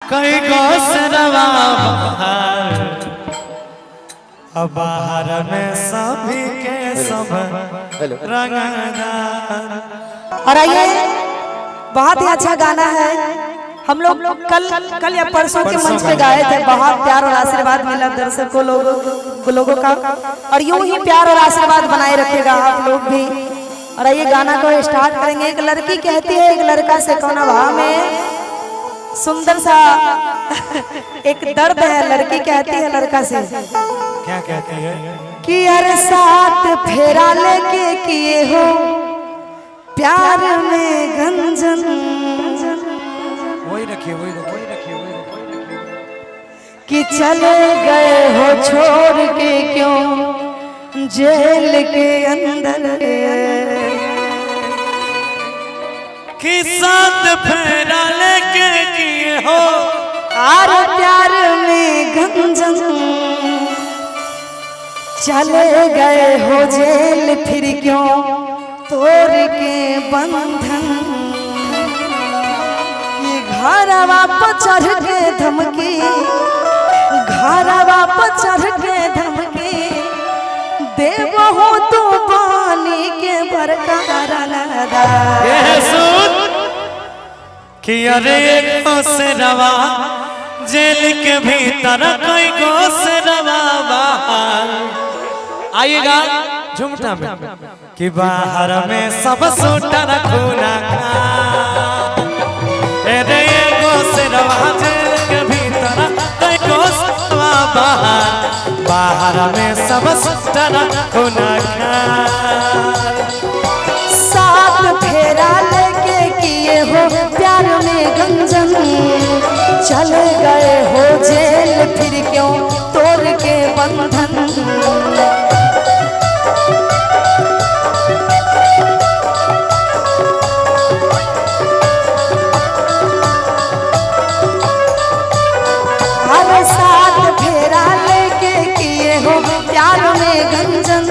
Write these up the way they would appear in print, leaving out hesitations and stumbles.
कई गोसरवा अब बाहर में सभी के सब रंगदार। और आइए, बहुत ही अच्छा गाना है। हम लोग कल या परसों के मंच पे गाए थे। बहुत प्यार और आशीर्वाद मिला दर्शकों लोगों का, और यूं ही प्यार और आशीर्वाद बनाए रखेगा आप लोग भी। और आइए गाना को स्टार्ट करेंगे। एक लड़की कहती है एक लड़का से कौन भाव में सुंदर सा एक दर्द है। लड़की कहती है लड़का से, क्या कहती है कि अरे साथ फेरा लेके किए हो प्यार में गंजन। वही रखिए कि चले गए हो छोड़ के क्यों जेल के अंदर। कि साथ फेरा लेके किए हो आर प्यार में गंजन। चले गए हो जेल फिर क्यों तोड़ के बंधन। ये घरवा पर चढ़ के धमकी, घरवा पर चढ़ के धमकी देव हो तू पानी के बरकार लदा। कि अरे गोसरवा जेल के भीतर कोई गोसरवा बाहर। आइएगा झुमटा में कि बाहर में सब सूटर खूना खा। अरे गोसरवा जेल के भीतर कोई गोसरवा बाहर। बाहर में सब सूटर खूना खा। साथ फेरा लेके किए हो प्यार में गंजन। चले गए हो जेल फिर क्यों तोड़ के बंधन। हर साथ फेरा लेके किए हो प्यार में गंजन।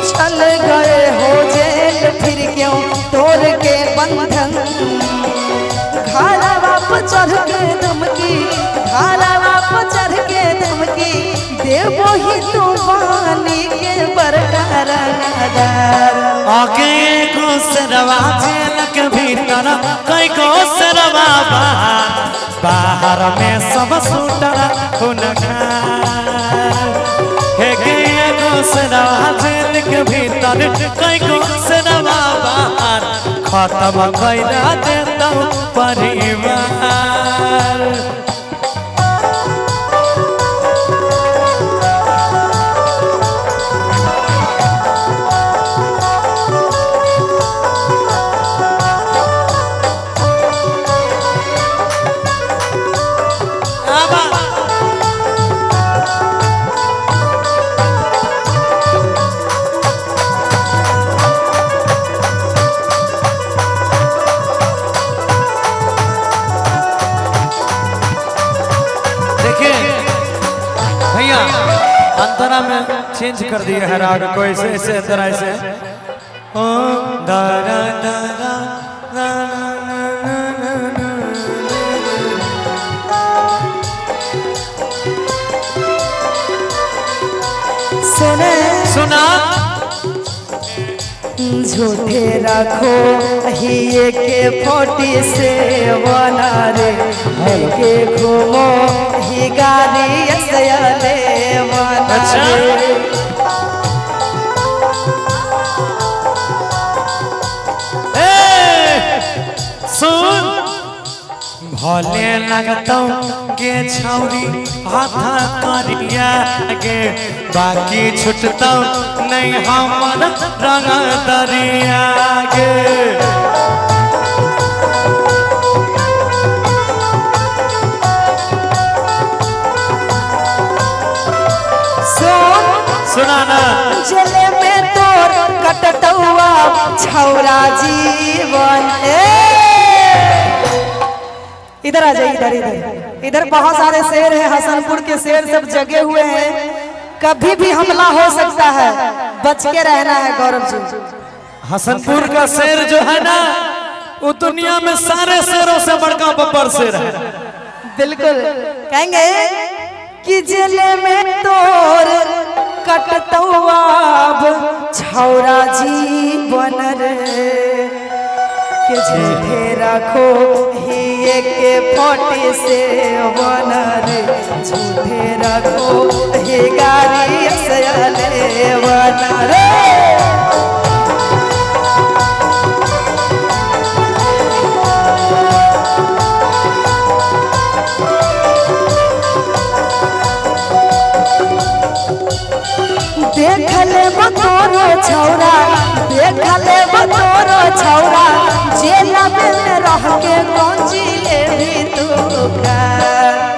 चल गए हो जेल फिर क्यों तोड़ के बंधन। घरवा पर चढ़ के धमकी, घरवा पर चढ़ के धमकी देवो ही तू पानी के बरकार नदार। आगे गोसरवा जेल के भीतर कोई गोसरवा बाहर। बाहर में सब सूटर खून हे गे गोसरवा जेल के भीतर कोई गोसरवा बाहर। खत्म कैला देता परिवार। भैया अंतरा में चेंज कर दिए है राग को, ऐसे ऐसे अंतरा ऐसे ओ दारा दारा सुने सुना। झूठे रखो ही के 47 रे के घूमो ही गाड़ी सयाले अच्छा सुन भले लगता के छौरी हाथा करिया के बाकी छुटता नहीं हमर रंग दरिया के। सुना ना जले में तोर कटटुआ छौरा जीवन। इधर आ जाइए, इधर इधर इधर बहुत सारे शेर हैं। हसनपुर के शेर सब जगे हुए हैं। कभी भी हमला हो सकता है, बच के रहना है गौरव जी। हसनपुर का शेर जो है ना वो दुनिया में सारे शेरों से बड़का बब्बर शेर है। बिल्कुल कहेंगे कि जेल में तोर कटतवाब छौरा जीवन रे के झूठे रखो ही के फोटे से वन रे झूठे रखो ही गाड़ी से वन रे। देख ले बतोरो छौरा देख ले बतोरो छौरा जेल में रह के गंजी ले भी तू का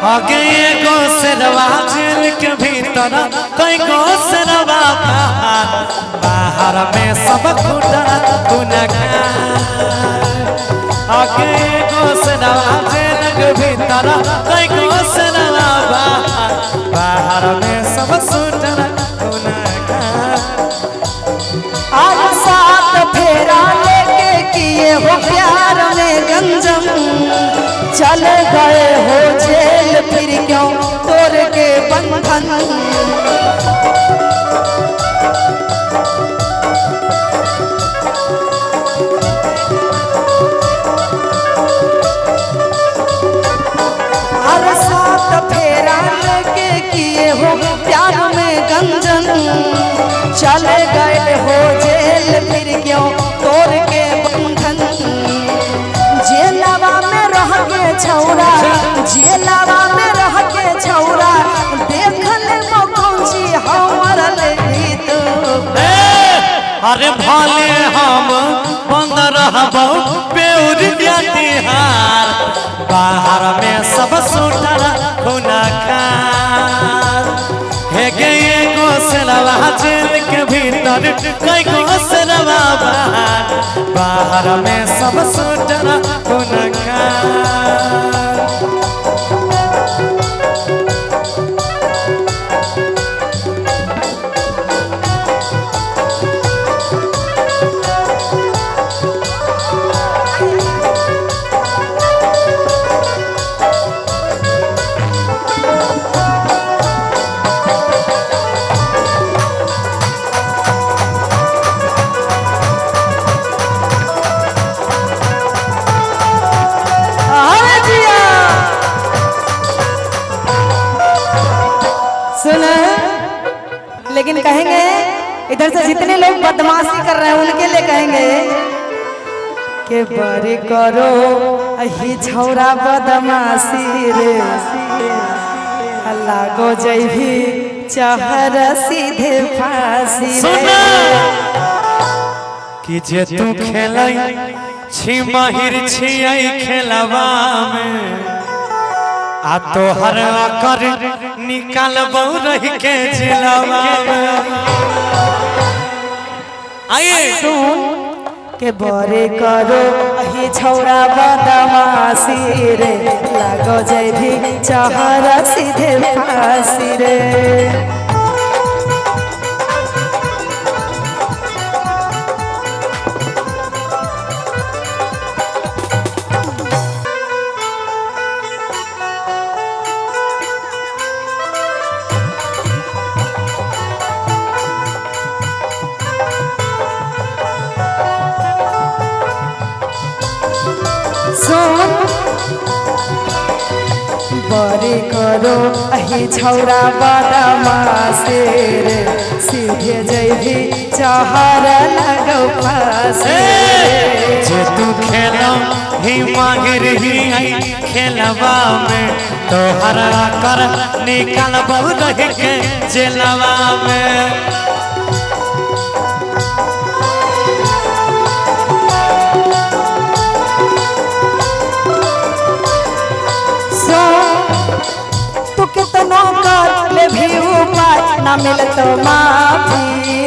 आगे एगो सेरवा जेल के भीतर कई गो सेरवा बाहर में सब खुटा गुनहगार। आगे एगो सेरवा जेल के भीतर कई गो सेरवा बाहर में सब सुटर आज साथ फेरा लेके किए हो प्यार में गंजम चल गए हो जेल फिर क्यों तोड़ के बंधन। हर साथ फेरा लेके किए हो प्यार में गंजन चले गए हो जेल फिर क्यों तोड़ के बंधन। जेलवा में रह के छौरा जेलवा में रह के छौरा देख ले कौची हमर ले तो अरे भाले हम बंद रहबो बेउर तिहार बाहर में सब सुटर गुनहगार। हे गे एगो सेरवा जेल के भीतर कई गो सेरवा बाहर में सब सुटर गुनहगार। लेकिन कहेंगे इधर से जितने लोग बदमाशी कर रहे हैं उनके लिए कहेंगे कि बड़ी करो ही छौरा बदमाशी रे अल्लाह को जय भी चहर सीधे फांसी सुना कि जे तू खेलाई छी माहिर छियै खेलवा में आ तोहर कर निकालबो रही के जिलवा में। आइए सुन के बरे करो ही छौरा बदमाशी रे लागो जय भी चहर सीधे फांसी रे। बरे करो अही छौरा बदमाशी रे सीधे जैभी चहर लगो फांसी रे। जे तू खेलो ही माहिर ही आई खेलवा में तोहर कर निकालबो रही के जिलवा में। कितनो कर ले भी उपाय न मिल तो माफी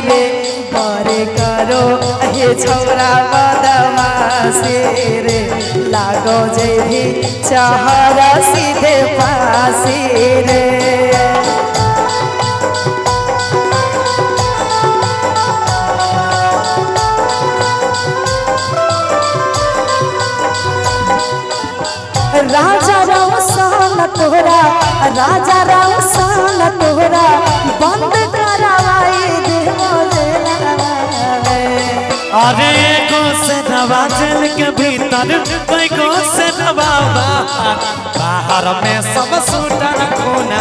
रे बरे करो हे छौरा बदमाशी रे लागो जे भी चहर सीधे फांसी रे। राजा भीतर कोई को से बाबा बाहर में सब सूटर कोना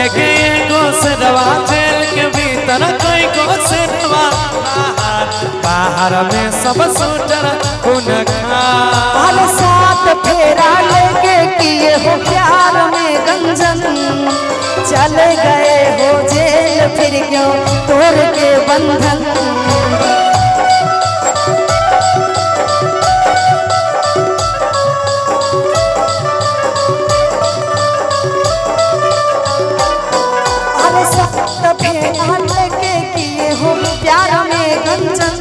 एगो से दवा जेल के भीतर कोई को से बाहर में सब सूटर कोना अरे साथ फेरा लेके किए हो प्यार में गंजन चले गए हो जेल फिर क्यों तोड़ के बंधन अरे साथ फेरा लेके किए हो प्यार में गंजन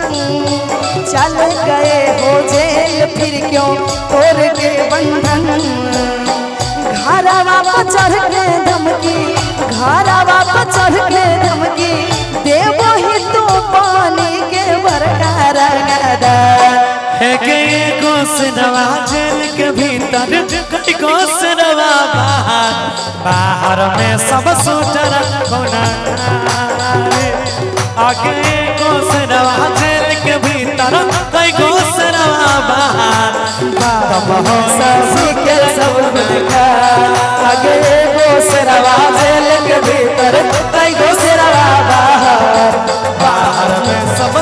चल गए हो जेल फिर क्यों तोड़ के बंधन घरवा पर चढ़ के धमकी घरवा पर चढ़ के धमकी देवो ही तो पानी के बरकरार है के एगो से दवा जेल के भीतर कोई को से दवा बाहर में सब सूटर कोना आगे एगो से दवा जेल के भीतर कोई को से दवा बाहर सब के सब देखा आगे एगो सेरवा जेल के भीतर कई गो सेरवा बाहर बाहर में सब